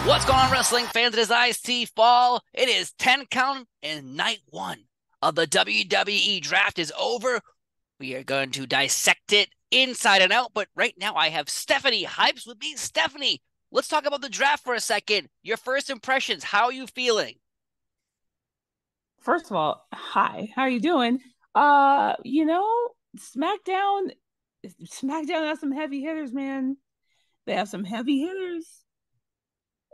What's going on, wrestling fans? It is IC Fall. It is 10 count, and night one of the WWE draft is over. We are going to dissect it inside and out, but right now I have Stephanie Hypes with me. Stephanie, let's talk about the draft for a second. Your first impressions, how are you feeling? First of all, hi, how are you doing? Uh, you know, SmackDown, SmackDown has some heavy hitters, man. They have some heavy hitters.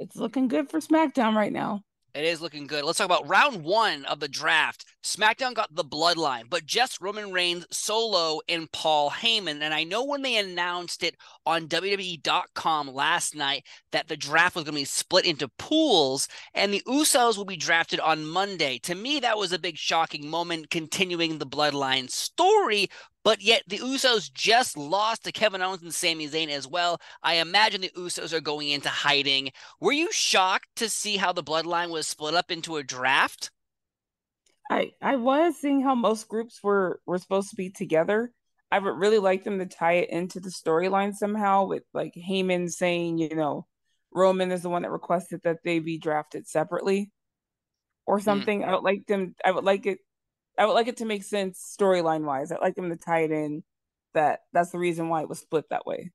It's looking good for SmackDown right now. It is looking good. Let's talk about round one of the draft. SmackDown got the bloodline, but just Roman Reigns, Solo, and Paul Heyman. And I know when they announced it on WWE.com last night that the draft was going to be split into pools and the Usos will be drafted on Monday. To me, that was a big shocking moment continuing the bloodline story. But yet the Usos just lost to Kevin Owens and Sami Zayn as well. I imagine the Usos are going into hiding. Were you shocked to see how the bloodline was split up into a draft? I was seeing how most groups were supposed to be together. I would really like them to tie it into the storyline somehow with like Heyman saying, Roman is the one that requested that they be drafted separately or Hmm. something. I would like it to make sense storyline wise. I'd like them to tie it in that's the reason why it was split that way.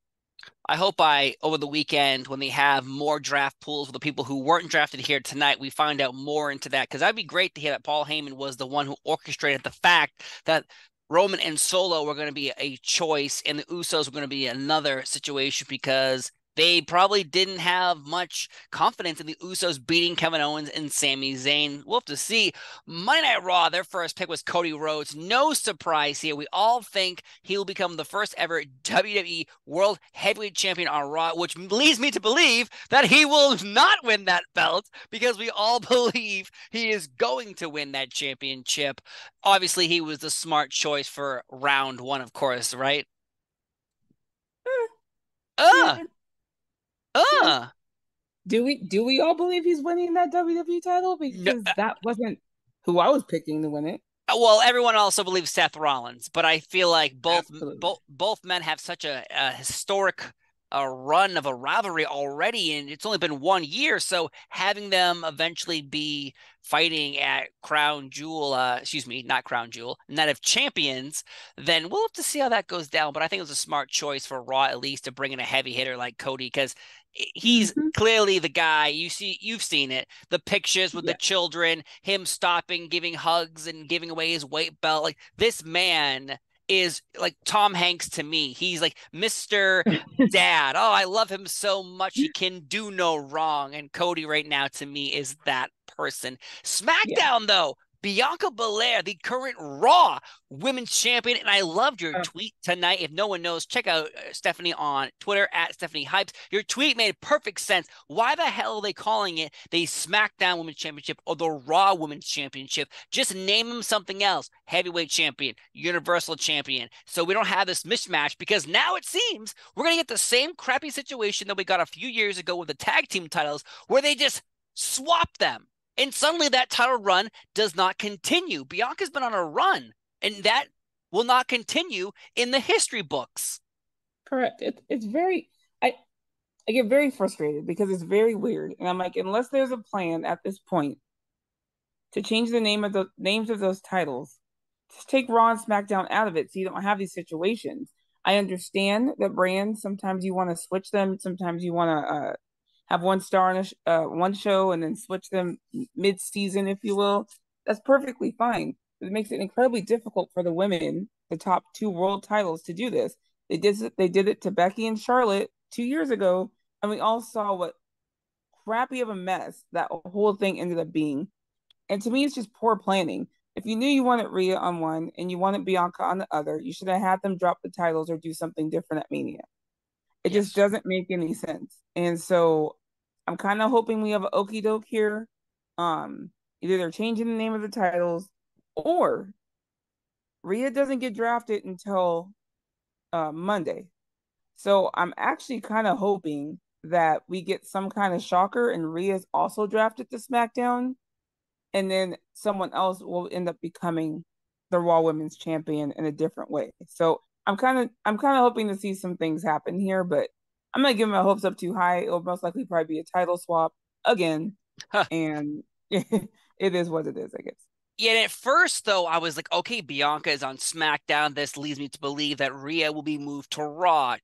I hope over the weekend, when they have more draft pools with the people who weren't drafted here tonight, we find out more into that. Because that'd be great to hear that Paul Heyman was the one who orchestrated the fact that Roman and Solo were going to be a choice and the Usos were going to be another situation because they probably didn't have much confidence in the Usos beating Kevin Owens and Sami Zayn. We'll have to see. Monday Night Raw, their first pick was Cody Rhodes. No surprise here. We all think he'll become the first ever WWE World Heavyweight Champion on Raw, which leads me to believe that he will not win that belt because we all believe he is going to win that championship. Obviously, he was the smart choice for round one, of course, right? Uh, Yeah, yeah. uh. Do we all believe he's winning that WWE title? No, Because that wasn't who I was picking to win it. well, everyone also believes Seth Rollins, but I feel like both Absolutely. both both men have such a historic run of a rivalry already, and it's only been 1 year. So having them eventually be fighting at Crown Jewel, excuse me, not Crown Jewel, Night of Champions, then we'll have to see how that goes down. But I think it was a smart choice for Raw at least to bring in a heavy hitter like Cody because he's Hmm. clearly the guy. You've seen it, the pictures with the Yeah. children, him stopping, giving hugs and giving away his weight belt. Like this man is like Tom Hanks to me. He's like Mr. Dad. Oh, I love him so much. He can do no wrong. And Cody right now to me is that person. Yeah. SmackDown though, Bianca Belair, the current Raw Women's Champion. And I loved your Uh, tweet tonight. If no one knows, check out Stephanie on Twitter at Stephanie Hypes. Your tweet made perfect sense. Why the hell are they calling it the SmackDown Women's Championship or the Raw Women's Championship? Just name them something else. Heavyweight Champion, Universal Champion. So we don't have this mismatch because now it seems we're going to get the same crappy situation that we got a few years ago with the tag team titles where they just swap them. And suddenly that title run does not continue. Bianca's been on a run, and that will not continue in the history books. correct. It's very I get very frustrated because it's very weird. And I'm like, unless there's a plan at this point to change the names of those titles, just take Raw and SmackDown out of it so you don't have these situations. I understand that brands sometimes you want to switch them, sometimes you want to have one star on one show and then switch them mid-season, if you will. That's perfectly fine. It makes it incredibly difficult for the women, the top two world titles, to do this. They did it to Becky and Charlotte 2 years ago, and we all saw what crappy of a mess that whole thing ended up being. And to me, it's just poor planning. If you knew you wanted Rhea on one and you wanted Bianca on the other, you should have had them drop the titles or do something different at Mania. It just Yes. doesn't make any sense. And so I'm kind of hoping we have an okey doke here. Either they're changing the name of the titles or Rhea doesn't get drafted until Monday. So I'm actually kind of hoping that we get some kind of shocker and Rhea's also drafted to SmackDown, and then someone else will end up becoming the Raw Women's Champion in a different way. So I'm kind of hoping to see some things happen here, but I'm not giving my hopes up too high. It'll most likely probably be a title swap. again, and it is what it is, I guess. Yeah, at first, though, I was like, okay, Bianca is on SmackDown. This leads me to believe that Rhea will be moved to Raw.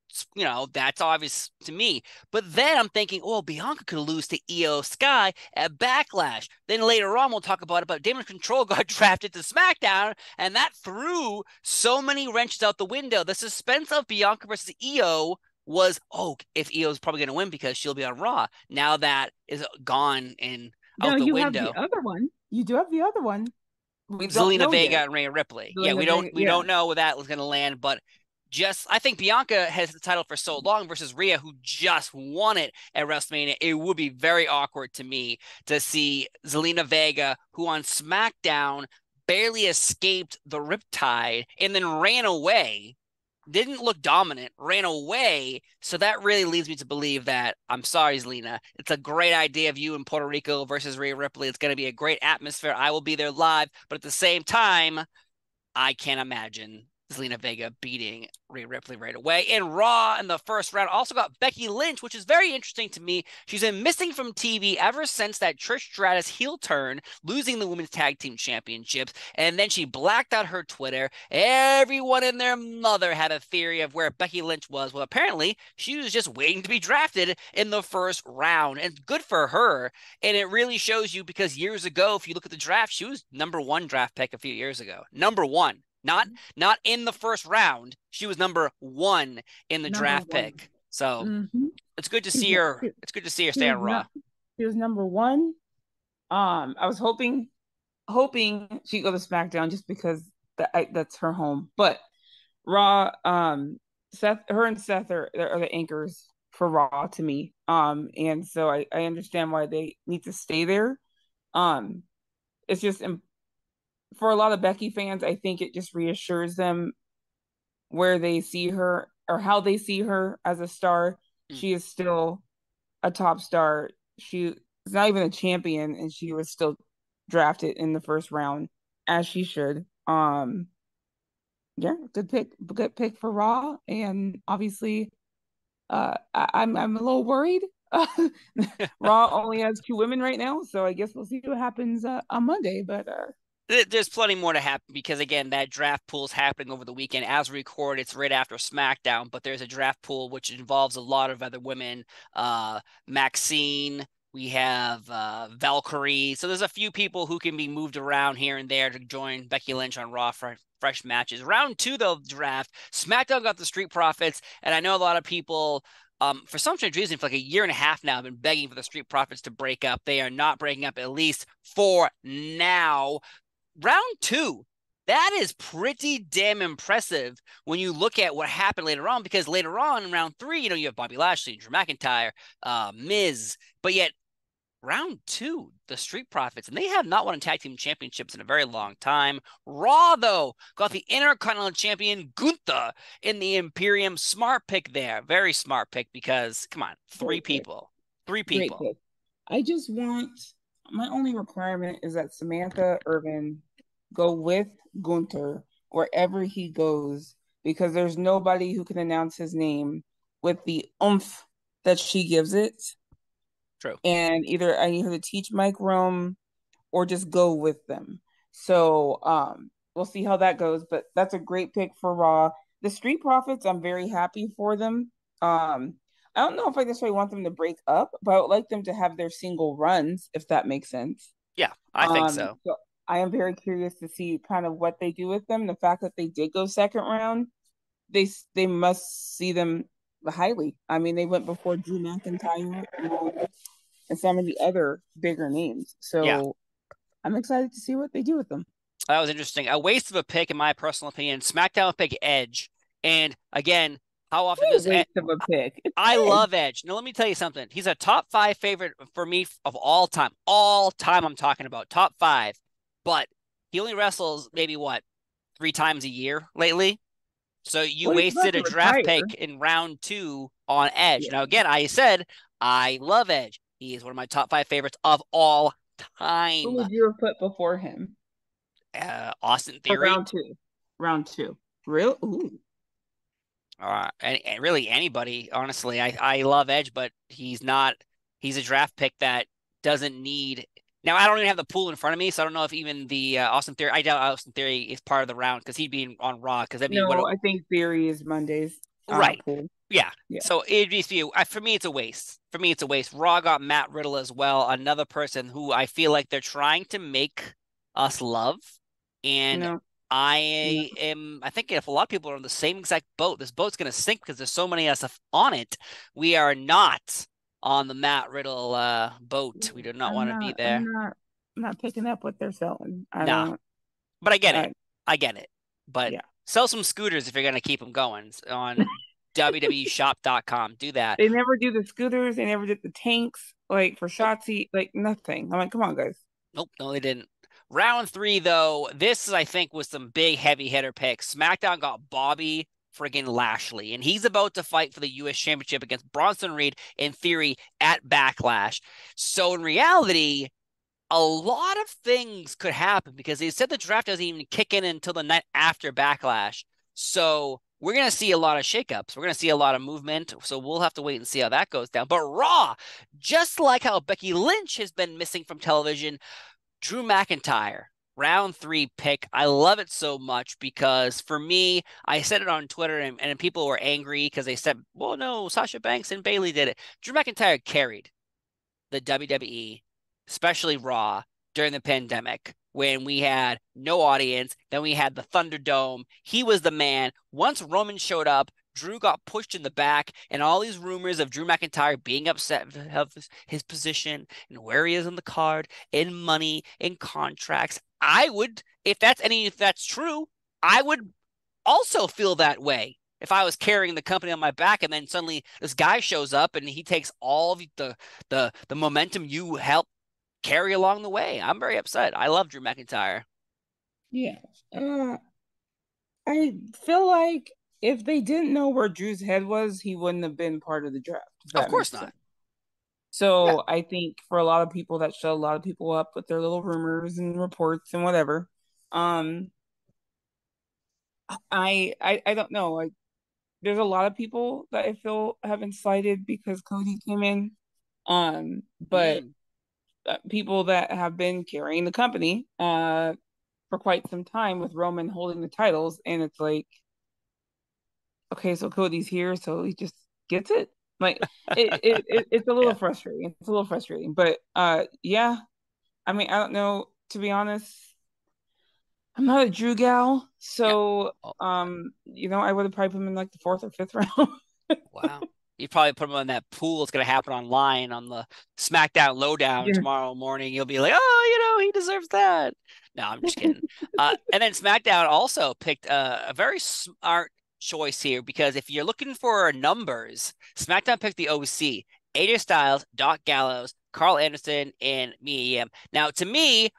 That's obvious to me. But then I'm thinking, oh, Bianca could lose to Io Sky at Backlash. Then later on, we'll talk about it, but Damage Control got drafted to SmackDown, and that threw so many wrenches out the window. The suspense of Bianca versus Io was, oh, if Io's probably going to win because she'll be on Raw. Now that is gone and Now out the you have the window. other one. You do have the other one. We don't Zelina know Vega yet. and Rhea Ripley. Yeah, Zelina Vega, we yeah. don't know where that was going to land, but just I think Bianca has the title for so long versus Rhea, who just won it at WrestleMania. It would be very awkward to me to see Zelina Vega, who on SmackDown barely escaped the Riptide and then ran away, didn't look dominant, ran away. So that really leads me to believe that, I'm sorry, Zelina, it's a great idea of you in Puerto Rico versus Rhea Ripley. It's going to be a great atmosphere. I will be there live. But at the same time, I can't imagine Zelina Vega beating Rhea Ripley right away. And Raw in the first round also got Becky Lynch, which is very interesting to me. She's been missing from TV ever since that Trish Stratus heel turn, losing the Women's Tag Team Championships. And then she blacked out her Twitter. Everyone and their mother had a theory of where Becky Lynch was. Well, apparently, she was just waiting to be drafted in the first round. And good for her. And it really shows you because years ago, if you look at the draft, she was #1 draft pick a few years ago. #1. Not in the first round. She was #1 in the Number draft one. pick. So Mm-hmm. it's good to She's see her. It's good to see her she stay was on Raw. not she was number one. I was hoping she'd go to SmackDown just because that's her home. But Raw, her and Seth are the anchors for Raw to me. And so I understand why they need to stay there. Um, it's just for a lot of Becky fans, I think it just reassures them where they see her or how they see her as a star. Mm. She is still a top star. She is not even a champion, and she was still drafted in the first round, as she should. Yeah, good pick for Raw, and obviously, I'm a little worried. Raw only has 2 women right now, so I guess we'll see what happens on Monday. But There's plenty more to happen because again, that draft pool is happening over the weekend. As we record, it's right after SmackDown, but there's a draft pool which involves a lot of other women. Maxine, we have Valkyrie. So there's a few people who can be moved around here and there to join Becky Lynch on Raw for fresh matches. Round 2, though, draft, SmackDown got the Street Profits, and I know a lot of people for some strange reason, for like a year and a half now, I've been begging for the Street Profits to break up. They are not breaking up, at least for now. Round 2, that is pretty damn impressive when you look at what happened later on, because later on in round 3, you have Bobby Lashley, Drew McIntyre, Miz, but yet round 2, the Street Profits, and they have not won a tag team championships in a very long time. Raw, though, got the Intercontinental Champion Gunther in the Imperium. Smart pick there. Very smart pick because, come on, three great pick. people. Three Great people. pick. I just want my only requirement is that Samantha Irvin go with Gunther wherever he goes because there's nobody who can announce his name with the oomph that she gives it. True. And either I need her to teach Mike Rome or just go with them. So we'll see how that goes. But that's a great pick for Raw. The Street Profits, I'm very happy for them. I don't know if I necessarily want them to break up, but I would like them to have their single runs, if that makes sense. Yeah, I think so. So I am very curious to see kind of what they do with them. The fact that they did go second round, they must see them highly. I mean, they went before Drew McIntyre and some of the other bigger names. Yeah. So I'm excited to see what they do with them. That was interesting. A waste of a pick, in my personal opinion. SmackDown pick Edge. And again, how often does waste of a pick? I love Edge. Now, let me tell you something. He's a top 5 favorite for me of all time. All time, I'm talking about. Top 5. But he only wrestles maybe, 3 times a year lately? So you wasted a draft pick in round 2 on Edge. Yeah. Now, again, I said I love Edge. He is one of my top 5 favorites of all time. Who would you have put before him? Austin Theory. Round two. Real? Ooh. And really anybody, honestly. I love Edge, but he's a draft pick that doesn't need. Now I don't even have the pool in front of me, so I don't know if even the Austin Theory. I doubt Austin Theory is part of the round because he'd be on Raw because that'd be what. No, I think Theory is Monday's Right. pool. Yeah. Yeah. So it'd just be for me, it's a waste. For me, it's a waste. Raw got Matt Riddle as well, another person who I feel like they're trying to make us love, and No, no. I think if a lot of people are on the same exact boat, this boat's gonna sink because there's so many of us on it. We are not on the Matt Riddle boat. We do not I'm want to be not. there. I'm not picking up what they're selling. I Nah, don't. but I get it. I I get it. But Yeah. sell some scooters if you're gonna keep them going on WWEshop.com. Do that. They never do the scooters. They never did the tanks. Like for Nope. Shotzi, like nothing. I'm like, come on, guys. Nope, no, they didn't. Round three, though, this I think was some big heavy hitter picks. SmackDown got Bobby friggin' Lashley, and he's about to fight for the U.S. Championship against Bronson Reed in theory at Backlash. So in reality, a lot of things could happen because they said the draft doesn't even kick in until the night after Backlash. So we're going to see a lot of shakeups. We're going to see a lot of movement. So we'll have to wait and see how that goes down. But Raw, just like how Becky Lynch has been missing from television, Drew McIntyre, round three pick. I love it so much because for me, I said it on Twitter and people were angry because they said, well, no, Sasha Banks and Bayley did it. Drew McIntyre carried the WWE, especially Raw, during the pandemic when we had no audience. Then we had the Thunderdome. He was the man. Once Roman showed up, Drew got pushed in the back, and all these rumors of Drew McIntyre being upset of his position and where he is on the card, in money, in contracts. I would, if that's true, I would also feel that way if I was carrying the company on my back and then suddenly this guy shows up and he takes all of the momentum you helped carry along the way. I'm very upset. I love Drew McIntyre. Yeah. Uh, I feel like if they didn't know where Drew's head was, he wouldn't have been part of the draft, if Of that course makes not. sense. Yeah. So I think for a lot of people that shut a lot of people up with their little rumors and reports and whatever. Um, I don't know. Like there's a lot of people that I feel have been slighted because Cody came in. But Mm. people that have been carrying the company for quite some time with Roman holding the titles, and it's like, okay, so Cody's here, so he just gets it. Like it's a little Yeah. frustrating. It's a little frustrating, but yeah. I mean, I don't know. To be honest, I'm not a Drew gal, Yeah. so Oh, I would have probably put him in like the fourth or fifth round. wow. You probably put him on that pool. It's going to happen online on the SmackDown Lowdown Yeah. tomorrow morning. You'll be like, oh, he deserves that. No, I'm just kidding. And then SmackDown also picked a very smart choice here because if you're looking for numbers, SmackDown picked the OC, AJ Styles, Doc Gallows, Carl Anderson, and Mia Yim. Now, to me,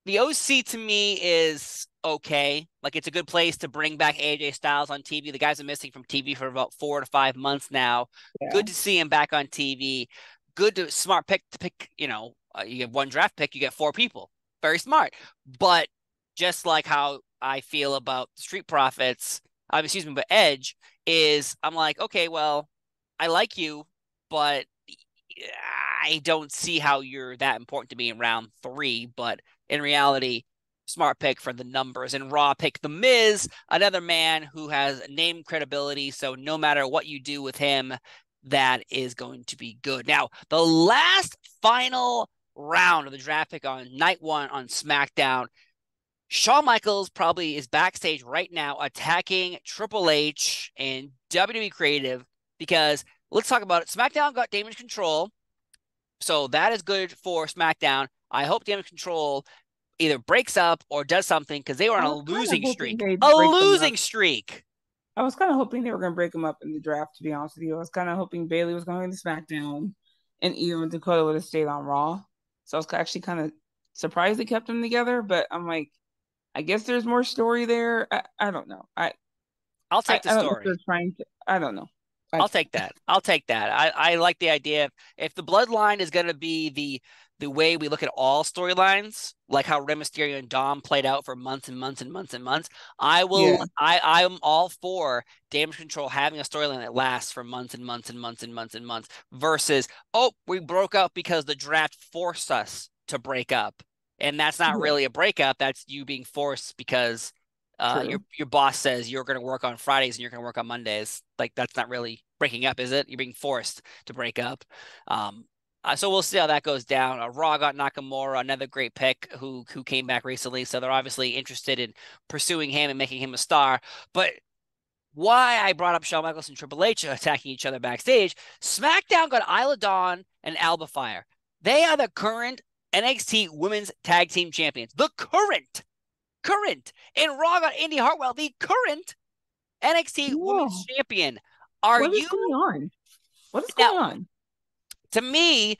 the OC to me is okay. Like it's a good place to bring back AJ Styles on TV. The guys are missing from TV for about 4 to 5 months now. Yeah. Good to see him back on TV. Good to smart pick to pick. You get one draft pick, you get four people. Very smart. But just like how I feel about Street Profits, excuse me, but Edge is, I'm like, okay, well, I like you, but I don't see how you're that important to me in round three. But in reality, smart pick for the numbers. And Raw pick The Miz, another man who has name credibility. So no matter what you do with him, that is going to be good. Now, the last final round of the draft pick on night one on SmackDown, Shawn Michaels probably is backstage right now attacking Triple H and WWE Creative because let's talk about it. SmackDown got Damage Control. So that is good for SmackDown. I hope Damage Control either breaks up or does something because they were on I a was kind of losing hoping streak. they'd A break them up. losing streak. I was kind of hoping they were going to break them up in the draft, to be honest with you. I was kind of hoping Bayley was going to SmackDown and Io and Dakota would have stayed on Raw. So I was actually kind of surprised they kept them together, but I'm like, I guess there's more story there. I don't know. I'll take the I don't know if they're story. trying to. I don't know. I'll take that. I'll take that. I like the idea. If the bloodline is going to be the way we look at all storylines, like how Rey Mysterio and Dom played out for months and months and months and months, Yeah, I'm all for Damage Control having a storyline that lasts for months and months and months and months and months versus, oh, we broke up because the draft forced us to break up. And that's not yeah, really a breakup. That's you being forced because true. your boss says you're going to work on Fridays and you're going to work on Mondays. Like that's not really breaking up, is it? You're being forced to break up. So we'll see how that goes down. Raw got Nakamura, another great pick who came back recently. So they're obviously interested in pursuing him and making him a star. But why I brought up Shawn Michaels and Triple H attacking each other backstage, SmackDown got Isla Dawn and Alba Fire. They are the current NXT Women's Tag Team Champions. The current. And Raw got Indy Hartwell, the current NXT Women's Yeah. Champion. Are What is you going on? What is now? going on? To me,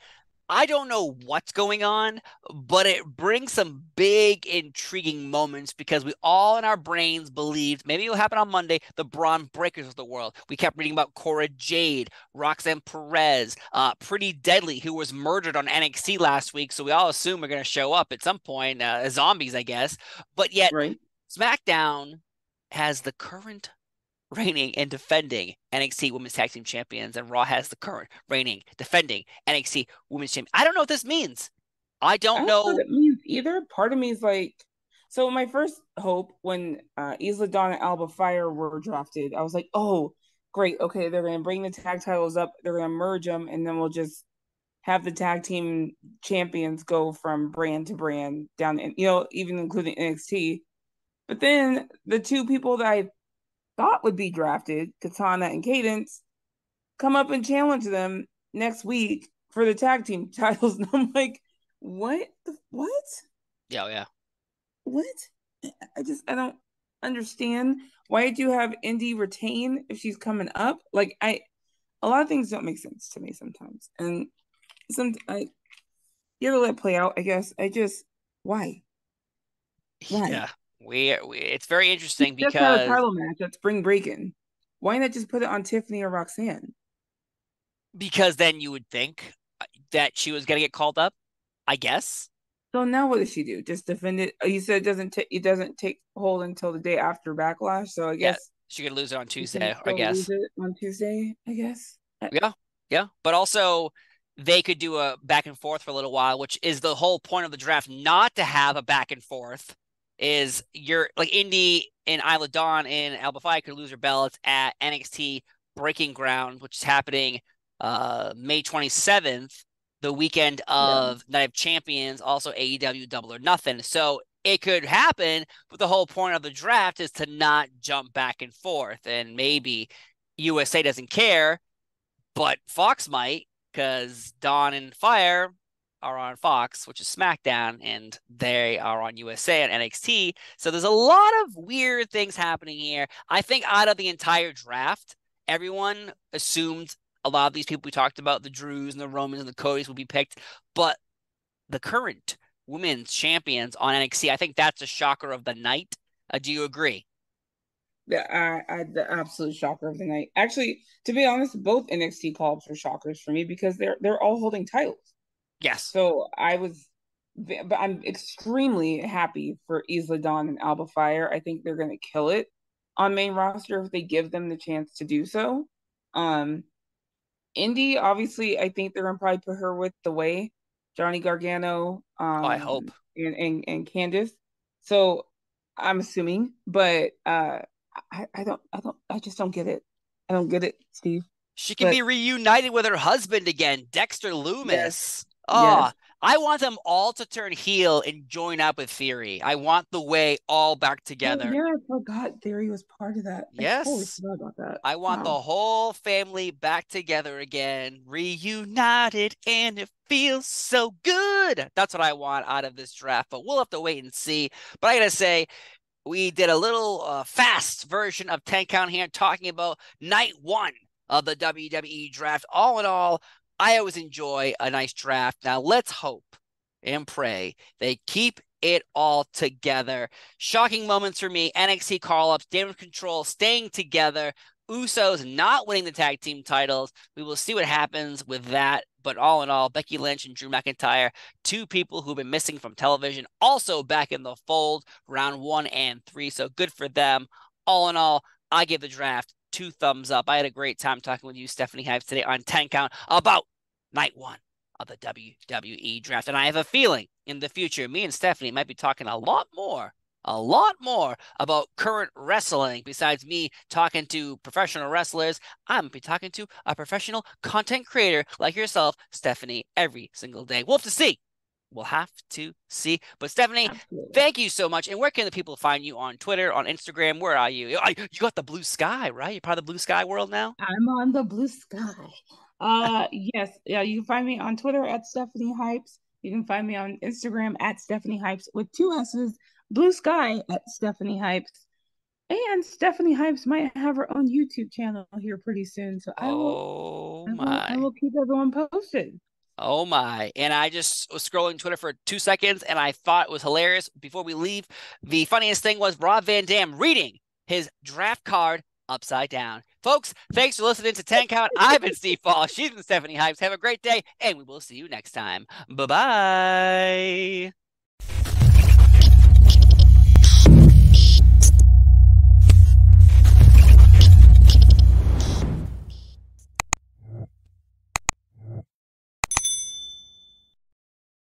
I don't know what's going on, but it brings some big, intriguing moments because we all in our brains believed maybe it'll happen on Monday, the Braun Breakers of the world. We kept reading about Cora Jade, Roxanne Perez, Pretty Deadly, who was murdered on NXT last week. So we all assume we're going to show up at some point as zombies, I guess. But yet, Right? SmackDown has the current reigning and defending NXT Women's Tag Team Champions, and Raw has the current reigning, defending NXT Women's Champion. I don't know what this means. I I don't don't know what know. it means either. Part of me is like, so my first hope when Isla Dawn and Alba Fire were drafted, I was like, oh, great. Okay, they're going to bring the tag titles up, they're going to merge them, and then we'll just have the tag team champions go from brand to brand down, and even including NXT. But then the two people that I thought would be drafted, Katana and Cadence, come up and challenge them next week for the tag team titles. And I'm like, what? What? Yeah, yeah. What? I don't understand. Why did you have Indy retain if she's coming up? Like a lot of things don't make sense to me sometimes, and you have to let it play out. I guess why? Why? Yeah. It's very We interesting just had a because title match at Spring Breaking. Why not just put it on Tiffany or Roxanne? then you would think that she was going to get called up, I guess. So now what does she do? Just defend it? You said it doesn't take hold until the day after Backlash. So I Yeah, guess she could lose it on you can Tuesday, I still lose guess. it on Tuesday. I guess. Yeah, yeah. But also, they could do a back and forth for a little while, which is the whole point of the draft, not to have a back and forth. Is you're like Indy and Isla Dawn and Alba Fyre could lose their belts at NXT Breaking Ground, which is happening May 27th, the weekend Yeah. of Night of Champions, also AEW Double or Nothing. So it could happen, but the whole point of the draft is to not jump back and forth. And maybe USA doesn't care but Fox might because Dawn and Fire are on Fox, which is SmackDown, and they are on USA and NXT. So there's a lot of weird things happening here. I think out of the entire draft, everyone assumed a lot of these people we talked about, the Drews and the Romans and the Codys, would be picked, but the current women's champions on NXT, I think that's a shocker of the night. Do you agree? The absolute shocker of the night. Actually, to be honest, both NXT call-ups were shockers for me because they're all holding titles. Yes. So but I'm extremely happy for Isla Dawn and Alba Fire. I think they're gonna kill it on main roster if they give them the chance to do so. Um, Indy, obviously, I think they're gonna probably put her with the way, Johnny Gargano, Oh, I hope. and Candice. So I'm assuming, but I just don't get it. I don't get it, Steve. She can But be reunited with her husband again, Dexter yes, Loomis. Oh, yes. I want them all to turn heel and join up with Theory. I want the way all back Oh together. yeah, I forgot Theory was part of that. I totally Yes, forgot about that. I want Wow. the whole family back together again, reunited, and it feels so good. That's what I want out of this draft, but we'll have to wait and see. But I gotta say, we did a little fast version of 10 Count here talking about night one of the WWE draft. All in all, I always enjoy a nice draft. Now let's hope and pray they keep it all together. Shocking moments for me. NXT call ups, damage control, staying together. Usos not winning the tag team titles. We will see what happens with that. But all in all, Becky Lynch and Drew McIntyre, two people who've been missing from television, also back in the fold, round 1 and 3. So good for them. All in all, I give the draft 2 thumbs up. I had a great time talking with you, Stephanie Hives, today on 10 Count about night 1 of the WWE draft. And I have a feeling in the future, me and Stephanie might be talking a lot more about current wrestling. Besides me talking to professional wrestlers, I'm going to be talking to a professional content creator like yourself, Stephanie, every single day. We'll have to see. We'll have to see. But Stephanie, Absolutely. thank you so much. And where can the people find you on Twitter, on Instagram? Where are you? You got the blue sky, right? You're part of the blue sky world now? I'm on the blue sky. Yes, yeah, you can find me on Twitter at Stephanie Hypes. You can find me on Instagram at Stephanie Hypes with 2 S's, Blue Sky at Stephanie Hypes. And Stephanie Hypes might have her own YouTube channel here pretty soon. So Oh I my. will keep everyone posted. Oh my. And I just was scrolling Twitter for 2 seconds and I thought it was hilarious. Before we leave, the funniest thing was Rob Van Dam reading his draft card upside down. Folks, thanks for listening to 10 Count. I've been Steve Fall. She's been Stephanie Hypes. Have a great day, and we will see you next time. Bye bye.